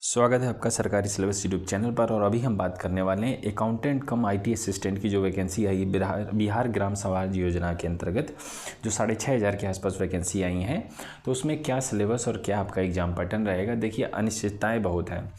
स्वागत है आपका सरकारी सिलेबस यूट्यूब चैनल पर। और अभी हम बात करने वाले हैं अकाउंटेंट कम आईटी असिस्टेंट की जो वैकेंसी आई बिहार ग्राम समाज योजना के अंतर्गत जो 6,500 के आसपास वैकेंसी आई हैं। तो उसमें क्या सिलेबस और क्या आपका एग्जाम पैटर्न रहेगा, देखिए अनिश्चितताएं बहुत हैं।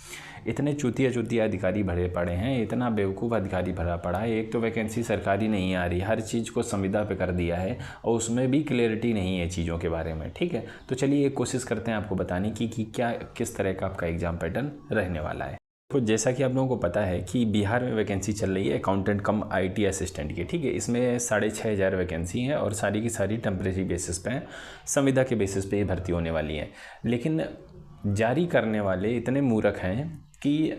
इतने चूतिया अधिकारी भरे पड़े हैं, इतना बेवकूफ़ अधिकारी भरा पड़ा है। एक तो वैकेंसी सरकारी नहीं आ रही, हर चीज़ को संविदा पे कर दिया है और उसमें भी क्लियरिटी नहीं है चीज़ों के बारे में। ठीक है, तो चलिए एक कोशिश करते हैं आपको बताने की कि क्या किस तरह का आपका एग्जाम पैटर्न रहने वाला है। तो जैसा कि आप लोगों को पता है कि बिहार में वैकेंसी चल रही है अकाउंटेंट कम आईटी असिस्टेंट की। ठीक है, इसमें 6,500 वैकेंसी हैं और सारी की सारी टेम्परेरी बेसिस पे हैं, संविदा के बेसिस पे ही भर्ती होने वाली है। लेकिन जारी करने वाले इतने मूर्ख हैं कि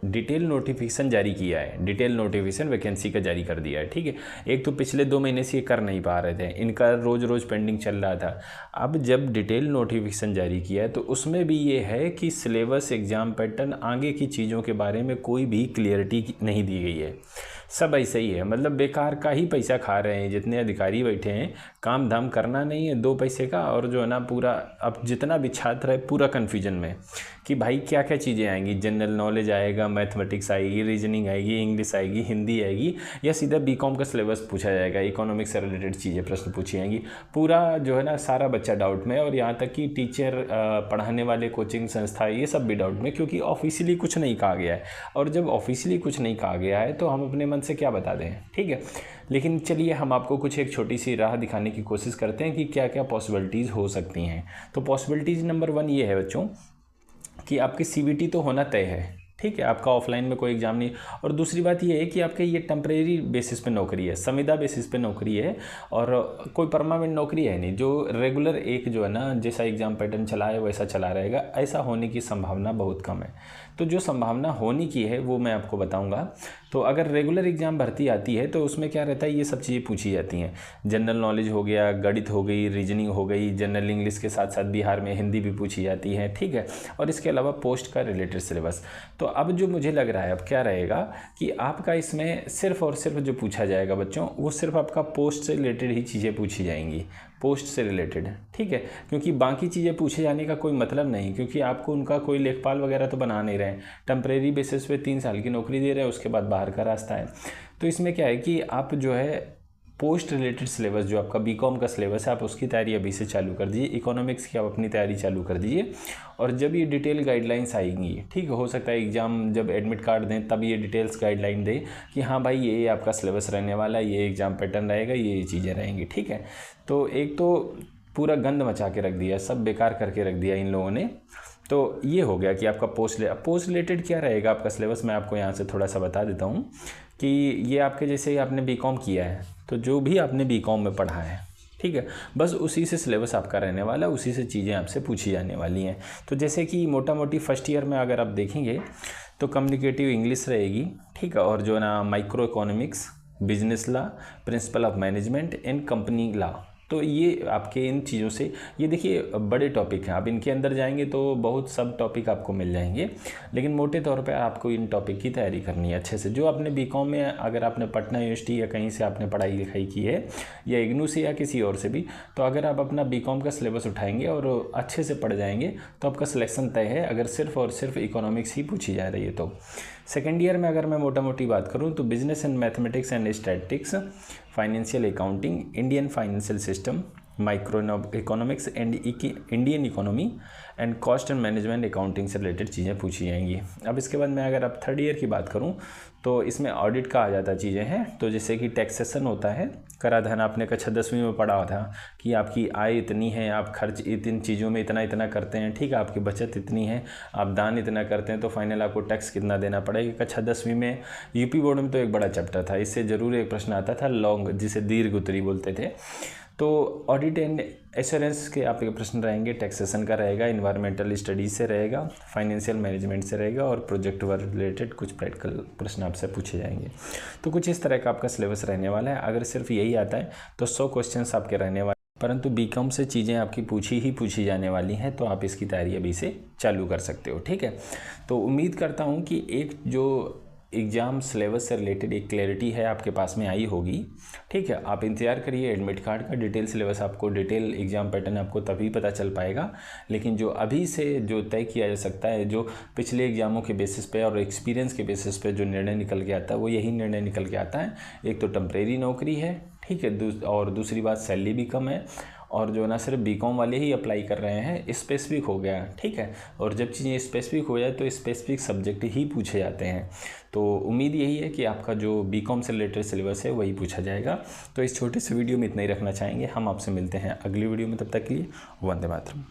डिटेल नोटिफिकेशन जारी किया है, डिटेल नोटिफिकेशन वैकेंसी का जारी कर दिया है। ठीक है, एक तो पिछले 2 महीने से ये कर नहीं पा रहे थे, इनका रोज़ पेंडिंग चल रहा था। अब जब डिटेल नोटिफिकेशन जारी किया है तो उसमें भी ये है कि सिलेबस, एग्ज़ाम पैटर्न, आगे की चीज़ों के बारे में कोई भी क्लियरिटी नहीं दी गई है। सब ऐसे ही है, मतलब बेकार का ही पैसा खा रहे हैं जितने अधिकारी बैठे हैं। काम धाम करना नहीं है 2 पैसे का, और जो है ना पूरा अब जितना भी छात्र है पूरा कन्फ्यूजन में कि भाई क्या क्या चीज़ें आएंगी। जनरल नॉलेज आएगा, मैथमेटिक्स आएगी, रीजनिंग आएगी, इंग्लिश आएगी, हिंदी आएगी, या सीधा बीकॉम का सिलेबस पूछा जाएगा, इकोनॉमिक्स से रिलेटेड चीज़ें प्रश्न पूछी जाएंगी। पूरा जो है ना सारा बच्चा डाउट में, और यहाँ तक कि टीचर, पढ़ाने वाले कोचिंग संस्था, ये सब भी डाउट में, क्योंकि ऑफिशियली कुछ नहीं कहा गया है। और जब ऑफिशियली कुछ नहीं कहा गया है तो हम अपने मन से क्या बता दें। ठीक है, लेकिन चलिए हम आपको कुछ एक छोटी सी राह दिखाने की कोशिश करते हैं कि क्या क्या पॉसिबिलिटीज़ हो सकती हैं। तो पॉसिबिलिटीज़ नंबर 1 ये है बच्चों कि आपकी सीवीटी तो होना तय है। ठीक है, आपका ऑफलाइन में कोई एग्ज़ाम नहीं। और दूसरी बात ये है कि आपके ये टेम्परेरी बेसिस पे नौकरी है, संविदा बेसिस पे नौकरी है, और कोई परमानेंट नौकरी है नहीं। जो रेगुलर एक जो है ना, जैसा एग्ज़ाम पैटर्न चला है वैसा चला रहेगा, ऐसा होने की संभावना बहुत कम है। तो जो संभावना होने की है वो मैं आपको बताऊंगा। तो अगर रेगुलर एग्ज़ाम भर्ती आती है तो उसमें क्या रहता है, ये सब चीज़ें पूछी जाती हैं। जनरल नॉलेज हो गया, गणित हो गई, रीजनिंग हो गई, जनरल इंग्लिश के साथ साथ बिहार में हिंदी भी पूछी जाती है। ठीक है, और इसके अलावा पोस्ट का रिलेटेड सिलेबस। तो अब जो मुझे लग रहा है अब क्या रहेगा कि आपका इसमें सिर्फ और सिर्फ जो पूछा जाएगा बच्चों, वो सिर्फ आपका पोस्ट से रिलेटेड ही चीज़ें पूछी जाएंगी, पोस्ट से रिलेटेड। ठीक है, क्योंकि बाकी चीज़ें पूछे जाने का कोई मतलब नहीं, क्योंकि आपको उनका कोई लेखपाल वगैरह तो बना नहीं रहे हैं। टेम्परेरी बेसिस पे 3 साल की नौकरी दे रहे हैं, उसके बाद बाहर का रास्ता है। तो इसमें क्या है कि आप जो है पोस्ट रिलेटेड सिलेबस, जो आपका बीकॉम का सिलेबस है, आप उसकी तैयारी अभी से चालू कर दीजिए। इकोनॉमिक्स की आप अपनी तैयारी चालू कर दीजिए, और जब ये डिटेल गाइडलाइंस आएंगी, ठीक हो सकता है एग्ज़ाम जब एडमिट कार्ड दें तब ये डिटेल्स गाइडलाइन दें कि हाँ भाई ये आपका सिलेबस रहने वाला है, ये एग्ज़ाम पैटर्न रहेगा, ये चीज़ें रहेंगी। ठीक है, तो एक तो पूरा गंद मचा के रख दिया, सब बेकार करके रख दिया इन लोगों ने। तो ये हो गया कि आपका पोस्ट रिलेटेड क्या रहेगा आपका सिलेबस। मैं आपको यहाँ से थोड़ा सा बता देता हूँ कि ये आपके जैसे आपने बीकॉम किया है, तो जो भी आपने बीकॉम में पढ़ा है, ठीक है, बस उसी से सिलेबस आपका रहने वाला है, उसी से चीज़ें आपसे पूछी जाने वाली हैं। तो जैसे कि मोटा मोटी फर्स्ट ईयर में अगर आप देखेंगे तो कम्युनिकेटिव इंग्लिश रहेगी। ठीक है, और जो ना micro economics, business law, principle of management and company law. तो ये आपके इन चीज़ों से, ये देखिए बड़े टॉपिक हैं, आप इनके अंदर जाएंगे तो बहुत सब टॉपिक आपको मिल जाएंगे, लेकिन मोटे तौर पे आपको इन टॉपिक की तैयारी करनी है अच्छे से। जो आपने बीकॉम में, अगर आपने पटना यूनिवर्सिटी या कहीं से आपने पढ़ाई लिखाई की है, या इग्नू से या किसी और से भी, तो अगर आप अपना बीकॉम का सिलेबस उठाएंगे और अच्छे से पढ़ जाएंगे तो आपका सिलेक्शन तय है, अगर सिर्फ और सिर्फ इकोनॉमिक्स ही पूछी जा रही है तो। सेकेंड ईयर में अगर मैं मोटा मोटी बात करूँ तो business and mathematics and statistics, financial accounting, Indian financial system, micro economics and Indian economy and cost and management accounting से रिलेटेड चीज़ें पूछी जाएंगी। अब इसके बाद मैं अगर अब थर्ड ईयर की बात करूं तो इसमें ऑडिट का आ जाता चीज़ें हैं। तो जैसे कि टैक्सेशन होता है, कराधान आपने कक्षा 10वीं में पढ़ा था कि आपकी आय इतनी है, आप खर्च इन चीज़ों में इतना इतना करते हैं, ठीक है, आपकी बचत इतनी है, आप दान इतना करते हैं, तो फाइनल आपको टैक्स कितना देना पड़ेगा। कक्षा 10वीं में यूपी बोर्ड में तो एक बड़ा चैप्टर था, इससे ज़रूर एक प्रश्न आता था, लॉन्ग, जिसे दीर्घ उत्तरी बोलते थे। तो ऑडिट एंड एश्योरेंस के आपके प्रश्न रहेंगे, टैक्सेशन का रहेगा, इन्वायरमेंटल स्टडीज से रहेगा, फाइनेंशियल मैनेजमेंट से रहेगा, और प्रोजेक्ट वर्क रिलेटेड कुछ प्रैक्टिकल प्रश्न आपसे पूछे जाएंगे। तो कुछ इस तरह का आपका सिलेबस रहने वाला है। अगर सिर्फ यही आता है तो 100 क्वेश्चंस आपके रहने वाले, परंतु बीकॉम से चीज़ें आपकी पूछी जाने वाली हैं, तो आप इसकी तैयारी अभी से चालू कर सकते हो। ठीक है, तो उम्मीद करता हूँ कि एक जो एग्ज़ाम सिलेबस से रिलेटेड एक क्लैरिटी है आपके पास में आई होगी। ठीक है, आप इंतज़ार करिए एडमिट कार्ड का, डिटेल सिलेबस आपको, डिटेल एग्ज़ाम पैटर्न आपको तभी पता चल पाएगा। लेकिन जो अभी से जो तय किया जा सकता है, जो पिछले एग्ज़ामों के बेसिस पे और एक्सपीरियंस के बेसिस पे जो निर्णय निकल के आता है, वो यही निर्णय निकल के आता है। एक तो टेम्परेरी नौकरी है, ठीक है, और दूसरी बात सैलरी भी कम है, और जो ना सिर्फ बीकॉम वाले ही अप्लाई कर रहे हैं, स्पेसिफिक हो गया। ठीक है, और जब चीज़ें स्पेसिफिक हो जाए तो स्पेसिफिक सब्जेक्ट ही पूछे जाते हैं। तो उम्मीद यही है कि आपका जो बीकॉम से रिलेटेड सिलेबस है वही पूछा जाएगा। तो इस छोटे से वीडियो में इतना ही रखना चाहेंगे। हम आपसे मिलते हैं अगली वीडियो में, तब तक के लिए वंदे मातरम।